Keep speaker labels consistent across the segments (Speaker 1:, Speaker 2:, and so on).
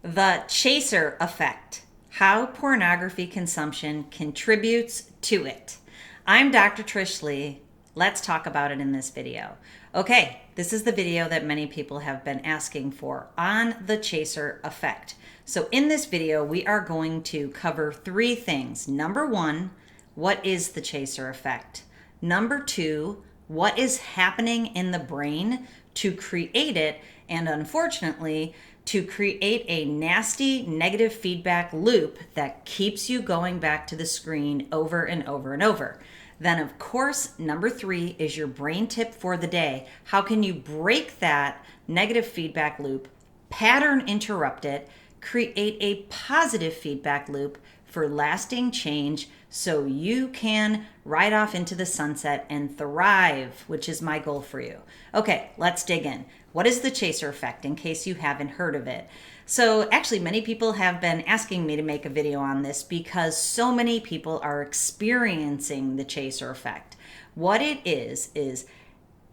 Speaker 1: The chaser effect, how pornography consumption contributes to it. I'm Dr. Trish Leigh. Let's talk about it in this video. Okay, this is the video that many people have been asking for on the chaser effect. So in this video, we are going to cover three things. Number one, what is the chaser effect? Number two, what is happening in the brain to create it? And unfortunately, to create a nasty negative feedback loop that keeps you going back to the screen over and over and over. Then, of course, number three is your brain tip for the day. How can you break that negative feedback loop, pattern interrupt it, create a positive feedback loop for lasting change so you can ride off into the sunset and thrive, which is my goal for you. Okay, let's dig in. What is the chaser effect, in case you haven't heard of it? So actually, many people have been asking me to make a video on this because so many people are experiencing the chaser effect. What it is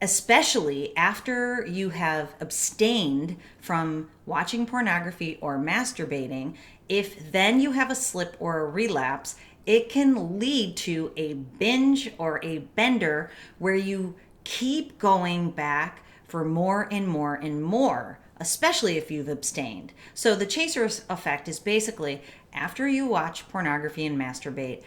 Speaker 1: especially after you have abstained from watching pornography or masturbating, if then you have a slip or a relapse, it can lead to a binge or a bender where you keep going back for more and more and more, especially if you've abstained. So the chaser effect is basically after you watch pornography and masturbate,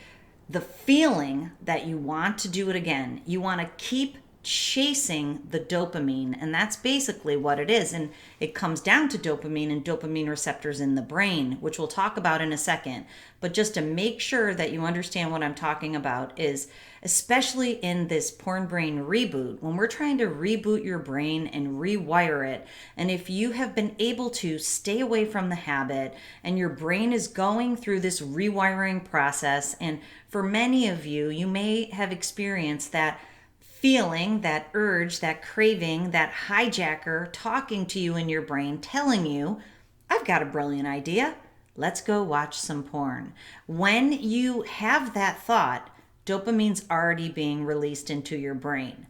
Speaker 1: the feeling that you want to do it again, you want to keep chasing the dopamine, and that's basically what it is. And it comes down to dopamine and dopamine receptors in the brain, which we'll talk about in a second. But just to make sure that you understand what I'm talking about is, especially in this porn brain reboot, when we're trying to reboot your brain and rewire it, and if you have been able to stay away from the habit and your brain is going through this rewiring process, and for many of you, you may have experienced that feeling, that urge, that craving, that hijacker talking to you in your brain, telling you, I've got a brilliant idea. Let's go watch some porn. When you have that thought, dopamine's already being released into your brain.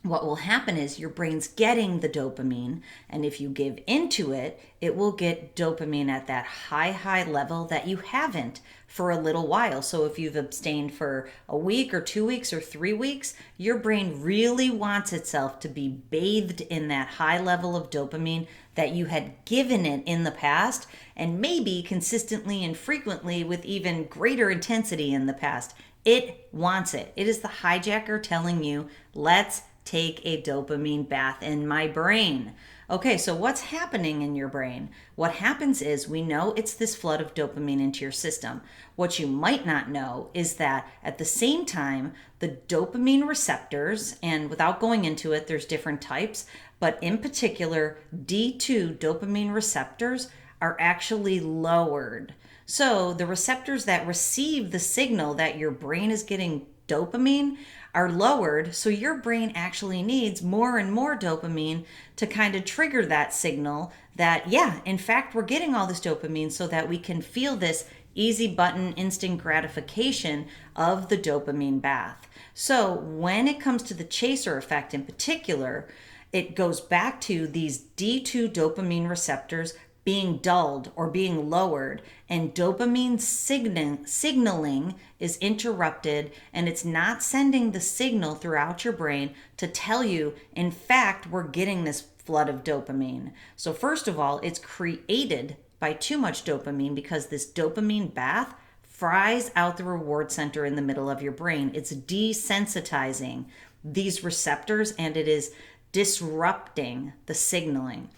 Speaker 1: What will happen is your brain's getting the dopamine, and if you give into it, it will get dopamine at that high level that you haven't for a little while. So if you've abstained for a week or 2 weeks or 3 weeks, your brain really wants itself to be bathed in that high level of dopamine that you had given it in the past, and maybe consistently and frequently with even greater intensity in the past. It wants it. It is the hijacker telling you, let's take a dopamine bath in my brain. Okay, so what's happening in your brain? What happens is, we know it's this flood of dopamine into your system. What you might not know is that at the same time, the dopamine receptors, and without going into it, there's different types, but in particular, D2 dopamine receptors are actually lowered. So the receptors that receive the signal that your brain is getting dopamine are lowered, so your brain actually needs more and more dopamine to kind of trigger that signal that, yeah, in fact, we're getting all this dopamine so that we can feel this easy button instant gratification of the dopamine bath. So when it comes to the chaser effect in particular, it goes back to these D2 dopamine receptors being dulled or being lowered, and dopamine signaling is interrupted, and it's not sending the signal throughout your brain to tell you, in fact, we're getting this flood of dopamine. So first of all, it's created by too much dopamine because this dopamine bath fries out the reward center in the middle of your brain. It's desensitizing these receptors, and it is disrupting the signaling.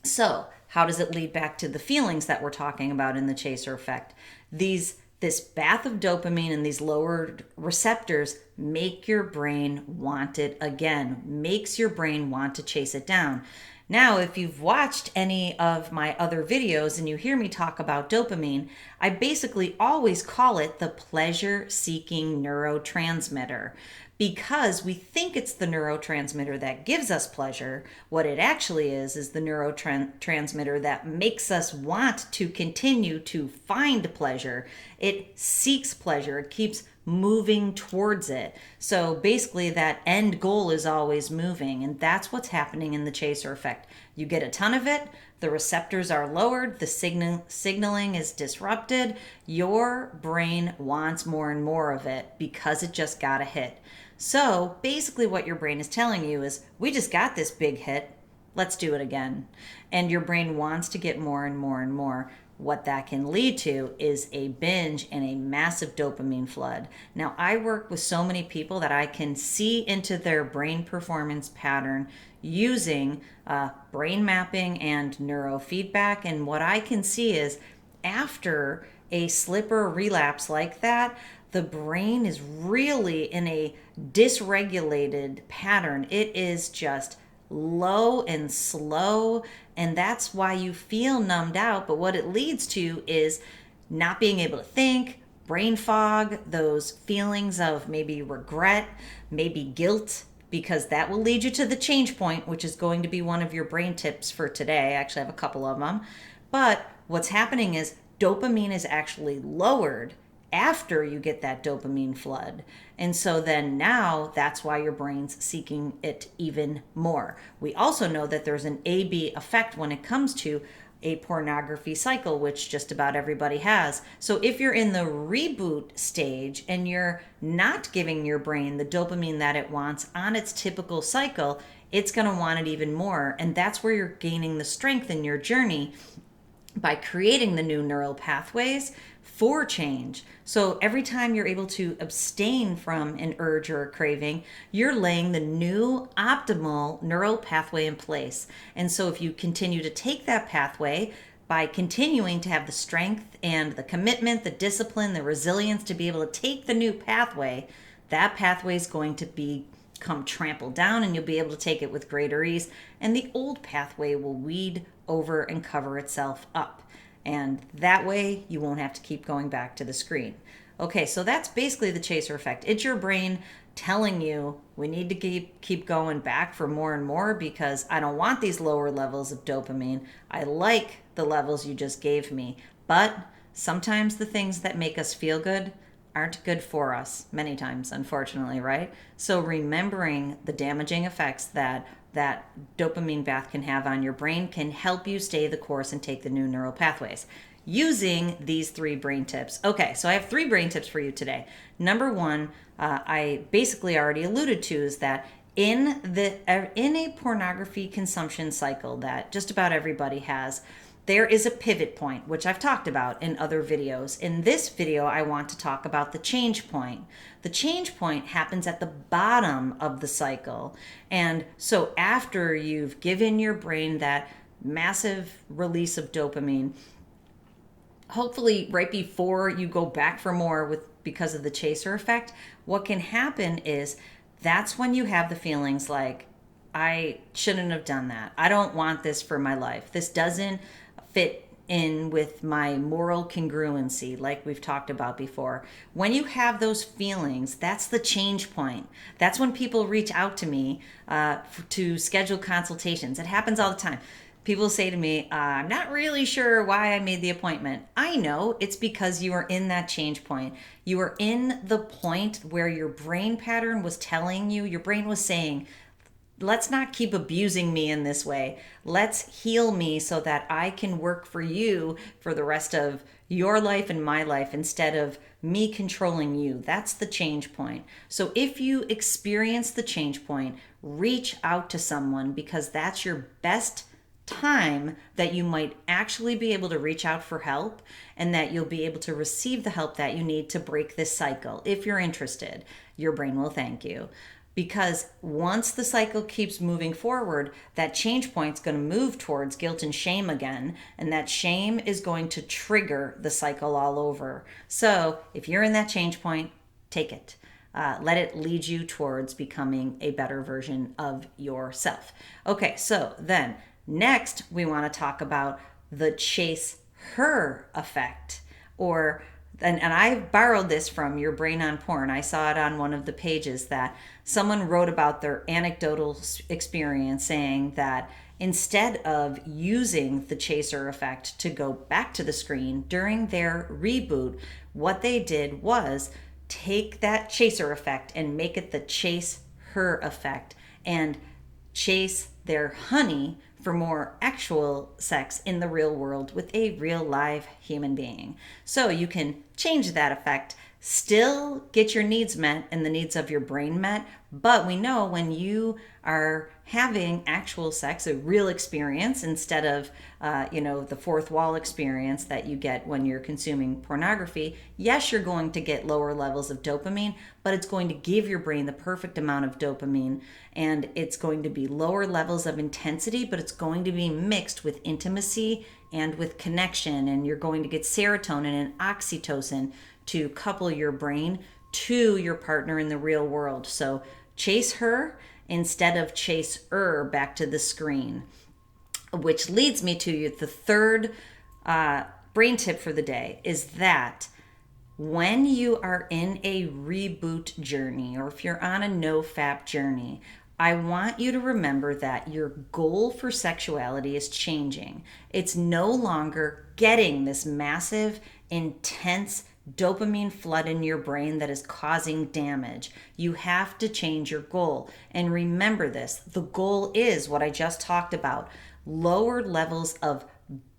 Speaker 1: So how does it lead back to the feelings that we're talking about in the chaser effect? This bath of dopamine and these lowered receptors make your brain want it again, makes your brain want to chase it down. Now, if you've watched any of my other videos and you hear me talk about dopamine, I basically always call it the pleasure-seeking neurotransmitter, because we think it's the neurotransmitter that gives us pleasure. What it actually is the neurotransmitter that makes us want to continue to find pleasure. It seeks pleasure. It keeps moving towards it. So basically that end goal is always moving, and that's what's happening in the chaser effect. You get a ton of it, the receptors are lowered, the signaling is disrupted, your brain wants more and more of it because it just got a hit. So basically what your brain is telling you is, we just got this big hit, let's do it again. And your brain wants to get more and more and more. What that can lead to is a binge and a massive dopamine flood. Now, I work with so many people that I can see into their brain performance pattern using brain mapping and neurofeedback. And what I can see is, after a slip or a relapse like that, the brain is really in a dysregulated pattern. It is just low and slow, and that's why you feel numbed out. But what it leads to is not being able to think, brain fog, those feelings of maybe regret, maybe guilt, because that will lead you to the change point, which is going to be one of your brain tips for today. I actually have a couple of them. But what's happening is dopamine is actually lowered after you get that dopamine flood. And so then now that's why your brain's seeking it even more. We also know that there's an A-B effect when it comes to a pornography cycle, which just about everybody has. So if you're in the reboot stage and you're not giving your brain the dopamine that it wants on its typical cycle, it's going to want it even more. And that's where you're gaining the strength in your journey, by creating the new neural pathways for change. So every time you're able to abstain from an urge or a craving, you're laying the new optimal neural pathway in place. And so if you continue to take that pathway, by continuing to have the strength and the commitment, the discipline, the resilience to be able to take the new pathway, that pathway is going to become trampled down, and you'll be able to take it with greater ease. And the old pathway will weed over and cover itself up. And that way you won't have to keep going back to the screen. Okay, so that's basically the chaser effect. It's your brain telling you, we need to keep going back for more and more, because I don't want these lower levels of dopamine. I like the levels you just gave me. But sometimes the things that make us feel good aren't good for us, many times, unfortunately, right? So remembering the damaging effects that dopamine bath can have on your brain can help you stay the course and take the new neural pathways using these 3 brain tips. Okay, so I have 3 brain tips for you today. Number 1, I basically already alluded to, is that in a pornography consumption cycle that just about everybody has, there is a pivot point, which I've talked about in other videos. In this video, I want to talk about the change point. The change point happens at the bottom of the cycle. And so after you've given your brain that massive release of dopamine, hopefully right before you go back for more because of the chaser effect, what can happen is that's when you have the feelings like, I shouldn't have done that. I don't want this for my life. This doesn't fit in with my moral congruency, like we've talked about before. When you have those feelings, that's the change point. That's when people reach out to me to schedule consultations. It happens all the time. People say to me, I'm not really sure why I made the appointment. I know it's because you are in that change point. You are in the point where your brain pattern was telling you, your brain was saying, let's not keep abusing me in this way. Let's heal me so that I can work for you for the rest of your life and my life, instead of me controlling you. That's the change point. So if you experience the change point, reach out to someone, because that's your best time that you might actually be able to reach out for help, and that you'll be able to receive the help that you need to break this cycle. If you're interested, your brain will thank you. Because once the cycle keeps moving forward, that change point's going to move towards guilt and shame again, and that shame is going to trigger the cycle all over. So if you're in that change point, take it. Let it lead you towards becoming a better version of yourself. Okay, so then next we want to talk about the chase her effect, and I borrowed this from Your Brain on Porn. I saw it on one of the pages that someone wrote about their anecdotal experience, saying that instead of using the chaser effect to go back to the screen during their reboot, what they did was take that chaser effect and make it the chase her effect, and chase their honey for more actual sex in the real world with a real live human being. So you can change that effect, still get your needs met and the needs of your brain met. But we know when you are having actual sex, a real experience, instead of, the fourth wall experience that you get when you're consuming pornography, yes, you're going to get lower levels of dopamine, but it's going to give your brain the perfect amount of dopamine, and it's going to be lower levels of intensity, but it's going to be mixed with intimacy and with connection, and you're going to get serotonin and oxytocin to couple your brain to your partner in the real world. So chase her instead of chase back to the screen. Which leads me to the third brain tip for the day is that when you are in a reboot journey, or if you're on a nofap journey, I want you to remember that your goal for sexuality is changing. It's no longer getting this massive, intense dopamine flood in your brain that is causing damage. You have to change your goal. And remember this, the goal is what I just talked about: lower levels of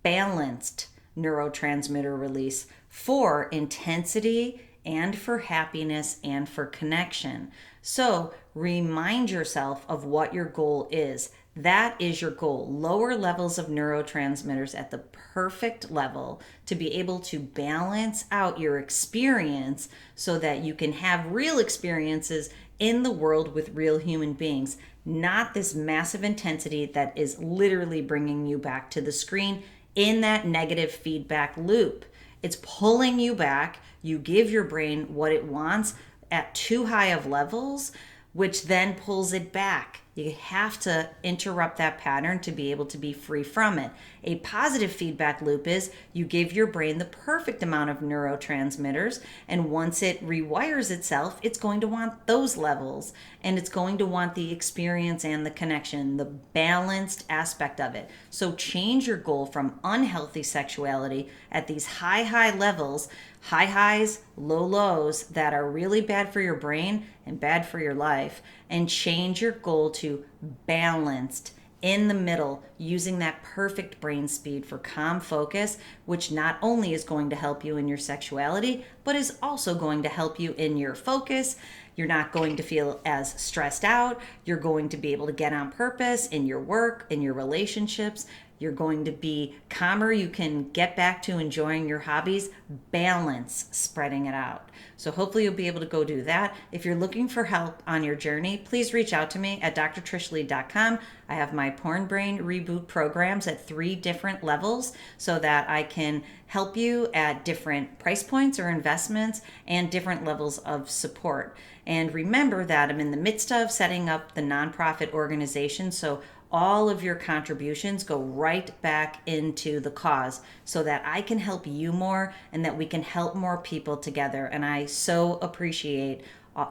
Speaker 1: balanced neurotransmitter release for intensity and for happiness and for connection. So remind yourself of what your goal is. That is your goal. Lower levels of neurotransmitters at the perfect level to be able to balance out your experience so that you can have real experiences in the world with real human beings, not this massive intensity that is literally bringing you back to the screen in that negative feedback loop. It's pulling you back. You give your brain what it wants at too high of levels, which then pulls it back. You have to interrupt that pattern to be able to be free from it. A positive feedback loop is you give your brain the perfect amount of neurotransmitters, and once it rewires itself, it's going to want those levels, and it's going to want the experience and the connection, the balanced aspect of it. So change your goal from unhealthy sexuality at these high levels, high highs, low lows that are really bad for your brain and bad for your life, and change your goal to balanced in the middle, using that perfect brain speed for calm focus, which not only is going to help you in your sexuality, but is also going to help you in your focus. You're not going to feel as stressed out. You're going to be able to get on purpose in your work, in your relationships. You're going to be calmer. You can get back to enjoying your hobbies, balance, spreading it out. So hopefully you'll be able to go do that. If you're looking for help on your journey, please reach out to me at drtrishleigh.com. I have my Porn Brain Reboot programs at 3 different levels so that I can help you at different price points or investments and different levels of support. And remember that I'm in the midst of setting up the nonprofit organization, so all of your contributions go right back into the cause so that I can help you more and that we can help more people together. And I so appreciate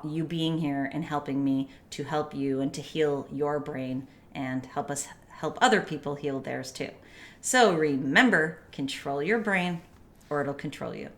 Speaker 1: you being here and helping me to help you and to heal your brain and help us help other people heal theirs too. So remember, control your brain or it'll control you.